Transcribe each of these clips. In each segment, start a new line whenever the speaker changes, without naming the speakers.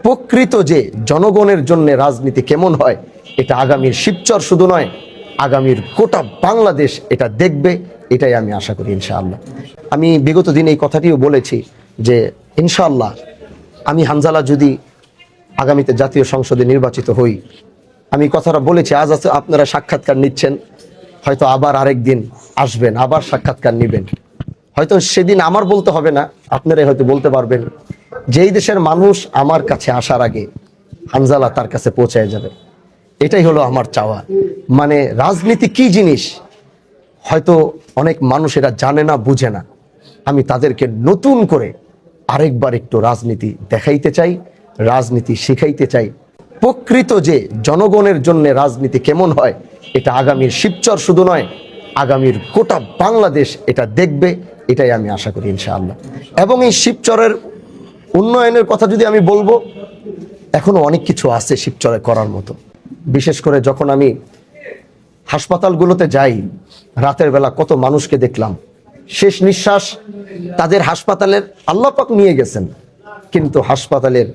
প্রকৃত যে জনগণের জন্য রাজনীতি কেমন হয় এটা আগামীর শিবচর শুধু নয়, আগামীর গোটা বাংলাদেশ এটা দেখবে, এটাই আমি আশা করি ইনশাআল্লাহ। আমি বিগত দিন এই কথাটিও বলেছি যে ইনশাআল্লাহ আমি হানজালা যদি আগামীতে জাতীয় সংসদে নির্বাচিত হই, আমি কথাটা বলেছি, আজ আছে আপনারা সাক্ষাৎকার নিচ্ছেন, হয়তো আবার আরেক দিন আসবেন, আবার সাক্ষাৎকার নেবেন, হয়তো সেদিন আমার বলতে হবে না, আপনারাই হয়তো বলতে পারবেন যেই দেশের মানুষ আমার কাছে আসার আগে হানজালা তার কাছে পৌঁছায় যাবে। এটাই হলো আমার চাওয়া। মানে রাজনীতি কি জিনিস হয়তো অনেক মানুষেরা জানে না, বুঝে না। আমি তাদেরকে নতুন করে আরেকবার একটু রাজনীতি দেখাইতে চাই, রাজনীতি শিখাইতে চাই। প্রকৃত যে জনগণের জন্য রাজনীতি কেমন হয় এটা আগামীর শিবচর শুধু নয়, আগামীর গোটা বাংলাদেশ এটা দেখবে, এটাই আমি আশা করি ইনশাআল্লাহ। এবং এই শিবচরের উন্নয়নের কথা যদি আমি বলবো, এখনো অনেক কিছু আছে শিবচরে করার মতো। বিশেষ করে যখন আমি হাসপাতালগুলোতে যাই, রাতের বেলা কত মানুষকে দেখলাম, শেষ নিঃশ্বাস তাদের হাসপাতালের আল্লাহ পাক নিয়ে গেছেন, কিন্তু হাসপাতালের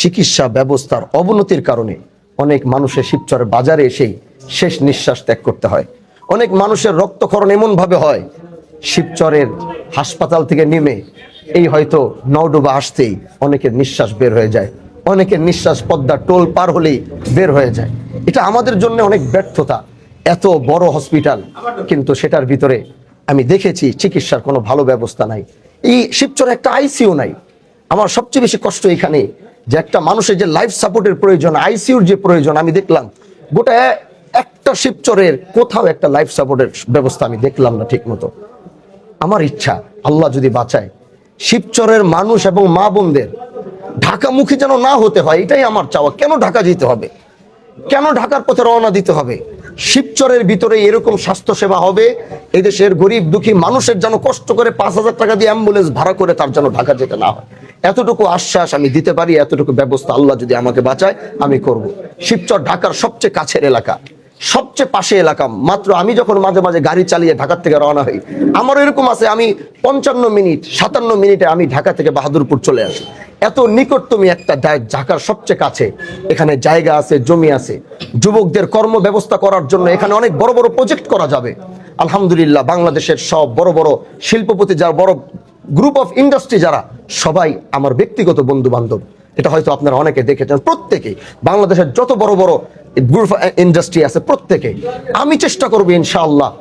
চিকিৎসা ব্যবস্থার অবনতির কারণে অনেক মানুষের শিবচরের বাজারে এসেই শেষ নিঃশ্বাস ত্যাগ করতে হয়। অনেক মানুষের রক্তক্ষরণ এমনভাবে হয়, শিবচরের হাসপাতাল থেকে নেমে এই হয়তো নওডুবা আসতেই অনেকের নিঃশ্বাস বের হয়ে যায়, অনেকের নিঃশ্বাস পদ্মা টোল পার হলেই বের হয়ে যায়। এটা আমাদের জন্য অনেক ব্যর্থতা। এত বড় হসপিটাল, কিন্তু সেটার ভিতরে আমি দেখেছি চিকিৎসার কোনো ভালো ব্যবস্থা নাই। এই শিবচরে একটা আইসিইউ নাই। আমার সবচেয়ে বেশি কষ্ট এখানে যে একটা মানুষের যে লাইফ সাপোর্টের প্রয়োজন, আইসিইউর যে প্রয়োজন, আমি দেখলাম গোটা একটা শিবচরের কোথাও একটা লাইফ সাপোর্টের ব্যবস্থা আমি দেখলাম না ঠিক মতো। আমার ইচ্ছা, আল্লাহ যদি বাঁচায়, শিবচরের মানুষ এবং মা বোনদের ঢাকামুখী যেন না হতে হয়, এটাই আমার চাওয়া। কেন ঢাকা যেতে হবে? কেন ঢাকার পথে রওনা দিতে হবে? শিবচরের ভিতরে এরকম স্বাস্থ্য সেবা হবে, এদেশের গরিব দুঃখী মানুষের যেন কষ্ট করে 5,000 টাকা দিয়ে অ্যাম্বুলেন্স ভাড়া করে তার যেন ঢাকা যেতে না হয়। এতটুকু আশ্বাস আমি দিতে পারি, এতটুকু ব্যবস্থা আল্লাহ যদি আমাকে বাঁচায় আমি করব। শিবচর ঢাকার সবচেয়ে কাছের এলাকা, সবচেয়ে পাশে এলাকা। মাত্র আমি যখন মাঝে মাঝে গাড়ি চালিয়ে ঢাকার থেকে রওনা হই, আমার এরকম আছে আমি 55 মিনিট 57 মিনিটে আমি ঢাকা থেকে বাহাদুরপুর চলে আসি। এত নিকটতম একটা ঢাকার সবচেয়ে কাছে, এখানে জায়গা আছে, জমি আছে, যুবকদের কর্ম ব্যবস্থা করার জন্য এখানে অনেক বড় বড় প্রজেক্ট করা যাবে। আলহামদুলিল্লাহ, বাংলাদেশের সব বড় বড় শিল্পপতি, যারা বড় গ্রুপ অফ ইন্ডাস্ট্রি, যারা সবাই আমার ব্যক্তিগত বন্ধু বান্ধব। এটা হয়তো আপনারা অনেকে দেখেছেন। প্রত্যেকেই বাংলাদেশের যত বড় বড় গ্রুপ অফ ইন্ডাস্ট্রি আছে, প্রত্যেকে আমি চেষ্টা করবো ইনশাআল্লাহ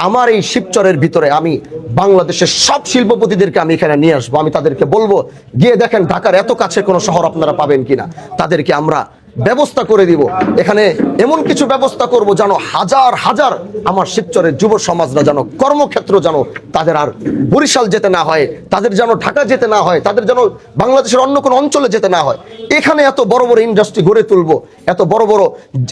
আমার এই শিবচরের ভিতরে আমি বাংলাদেশের সব শিল্পপতিদেরকে আমি এখানে নিয়ে আসবো। আমি তাদেরকে বলবো, গিয়ে দেখেন ঢাকার এত কাছে কোনো শহর আপনারা পাবেন কিনা। তাদেরকে আমরা ব্যবস্থা করে দিব, এখানে এমন কিছু ব্যবস্থা করব যেন হাজার হাজার আমার শিবচরের যুব সমাজরা যেন কর্মক্ষেত্র যেন তাদের আর বরিশাল যেতে না হয়, তাদের যেন ঢাকা যেতে না হয়, তাদের যেন বাংলাদেশের অন্য কোনো অঞ্চলে যেতে না হয়। এখানে এত বড় বড় ইন্ডাস্ট্রি গড়ে তুলবো, এত বড় বড়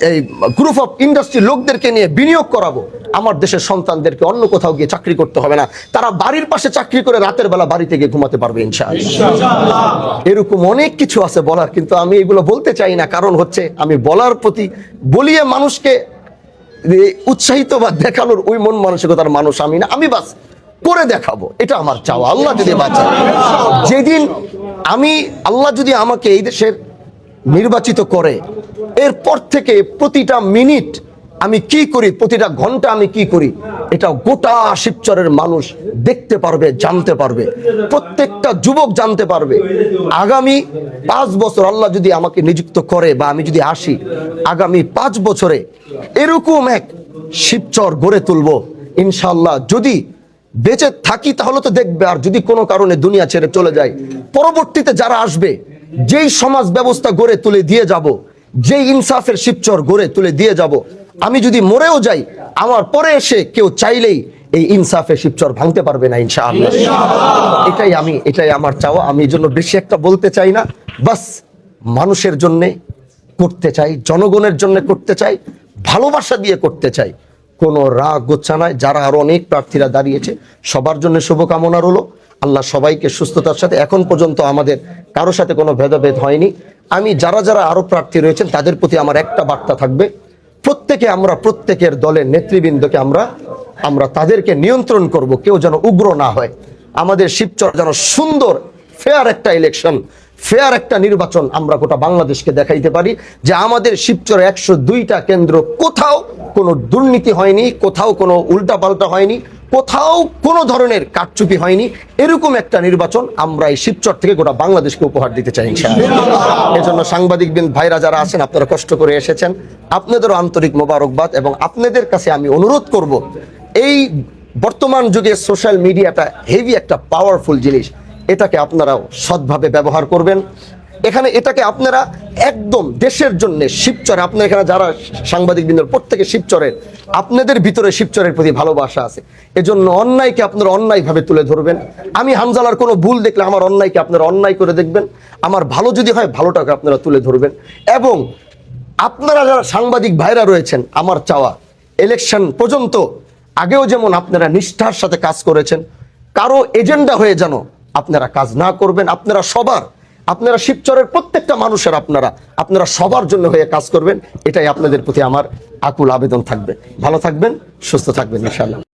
এই গ্রুপ অফ ইন্ডাস্ট্রি লোকদেরকে নিয়ে বিনিয়োগ করাবো। আমার দেশের সন্তানদেরকে অন্য কোথাও গিয়ে চাকরি করতে হবে না, তারা বাড়ির পাশে চাকরি করে রাতের বেলা বাড়িতে গিয়ে ঘুমাতে পারবে ইনশাআল্লাহ। এরকম অনেক কিছু আছে বলার, কিন্তু আমি এগুলো বলতে চাই না। কারণ হচ্ছে আমি বলার প্রতি বলিয়ে মানুষকে উৎসাহিত বা দেখানোর ওই মন মানসিকতার মানুষ আমি না। আমি বাস করে দেখাবো, এটা আমার চাওয়া। আল্লাহ যদি বাঁচায়, যেদিন আমি আল্লাহ যদি আমাকে এই দেশের নির্বাচিত করে, এরপর থেকে প্রতিটা মিনিট আমি কি করি, প্রতিটা ঘন্টা আমি কি করি, এটা গোটা শিবচরের মানুষ দেখতে পারবে, জানতে পারবে, প্রত্যেকটা যুবক জানতে পারবে। আগামী 5 বছর আল্লাহ যদি আমাকে নিযুক্ত করে বা আমি যদি আসি, আগামী 5 বছরে এরকম এক শিবচর গড়ে তুলবো ইনশাআল্লাহ। যদি বেঁচে থাকি তাহলে তো দেখবে, আর যদি কোনো কারণে দুনিয়া ছেড়ে চলে যায়, পরবর্তীতে যারা আসবে, যেই সমাজ ব্যবস্থা গড়ে তুলে দিয়ে যাব, যেই ইনসাফের শিবচর গড়ে তুলে দিয়ে যাব, আমি যদি মরেও যাই, আমার পরে এসে কেউ চাইলেই এই ইনসাফের শিবচর ভাঙতে পারবে না ইনশাআল্লাহ। এটাই আমার চাওয়া। আমি এই জন্য বেশি একটা বলতে চাই না, বাস মানুষের জন্য করতে চাই, জনগণের জন্য করতে চাই, ভালোবাসা দিয়ে করতে চাই, কোনো রাগ গোচ্ছা নয়। যারা আরো অনেক প্রার্থীরা দাঁড়িয়েছে, সবার জন্য শুভকামনা রইল। আল্লাহ সবাইকে সুস্থতার সাথে, এখন পর্যন্ত আমাদের কারোর সাথে কোনো ভেদাভেদ হয়নি। আমি যারা যারা আরো প্রার্থী রয়েছেন তাদের প্রতি আমার একটা বার্তা থাকবে, প্রত্যেকের দলের নেতৃবৃন্দকে আমরা তাদেরকে নিয়ন্ত্রণ করব, কেউ যেন উগ্র না হয়। আমাদের শিবচর যেন সুন্দর ফেয়ার একটা ইলেকশন, ফেয়ার একটা নির্বাচন আমরা গোটা বাংলাদেশকে দেখাইতে পারি যে আমাদের শিবচরে 102টা কেন্দ্র কোথাও কোনো দুর্নীতি হয়নি, কোথাও কোনো উল্টাপাল্টা হয়নি, কোথাও কোনো ধরনের কারচুপি হয়নি। এরকম একটা নির্বাচন আমরা এই শিবচর থেকে গোটা বাংলাদেশকে উপহার দিতে চাই ইনশাআল্লাহ। এজন্য সাংবাদিক ভাইরা যারা আছেন, আপনারা কষ্ট করে এসেছেন, আপনাদেরও আন্তরিক মোবারকবাদ। এবং আপনাদের কাছে আমি অনুরোধ করব, এই বর্তমান যুগে সোশ্যাল মিডিয়াটা হেভি একটা পাওয়ারফুল জিনিস, এটাকে আপনারা সৎভাবে ব্যবহার করবেন। এখানে এটাকে আপনারা একদম দেশের জন্য শিবচরে, আপনার এখানে যারা সাংবাদিক বৃন্দ প্রত্যেকে শিবচরের, আপনাদের ভিতরে শিবচরের প্রতি ভালোবাসা আছে, এজন্য অন্যায়কে আপনারা অন্যায়ভাবে তুলে ধরবেন। আমি হামজালার কোনো ভুল দেখলে আমার অন্যায়কে আপনারা অন্যায় করে দেখবেন, আমার ভালো যদি হয় ভালোটাকে আপনারা তুলে ধরবেন। এবং আপনারা যারা সাংবাদিক ভাইরা রয়েছেন, আমার চাওয়া ইলেকশন পর্যন্ত আগেও যেমন আপনারা নিষ্ঠার সাথে কাজ করেছেন, কারো এজেন্ডা হয়ে যেন আপনারা কাজ না করবেন। আপনারা শিবচরের প্রত্যেকটা মানুষের আপনারা সবার জন্য হয়ে কাজ করবেন, এটাই আপনাদের প্রতি আমার আকুল আবেদন থাকবে। ভালো থাকবেন, সুস্থ থাকবেন ইনশাআল্লাহ।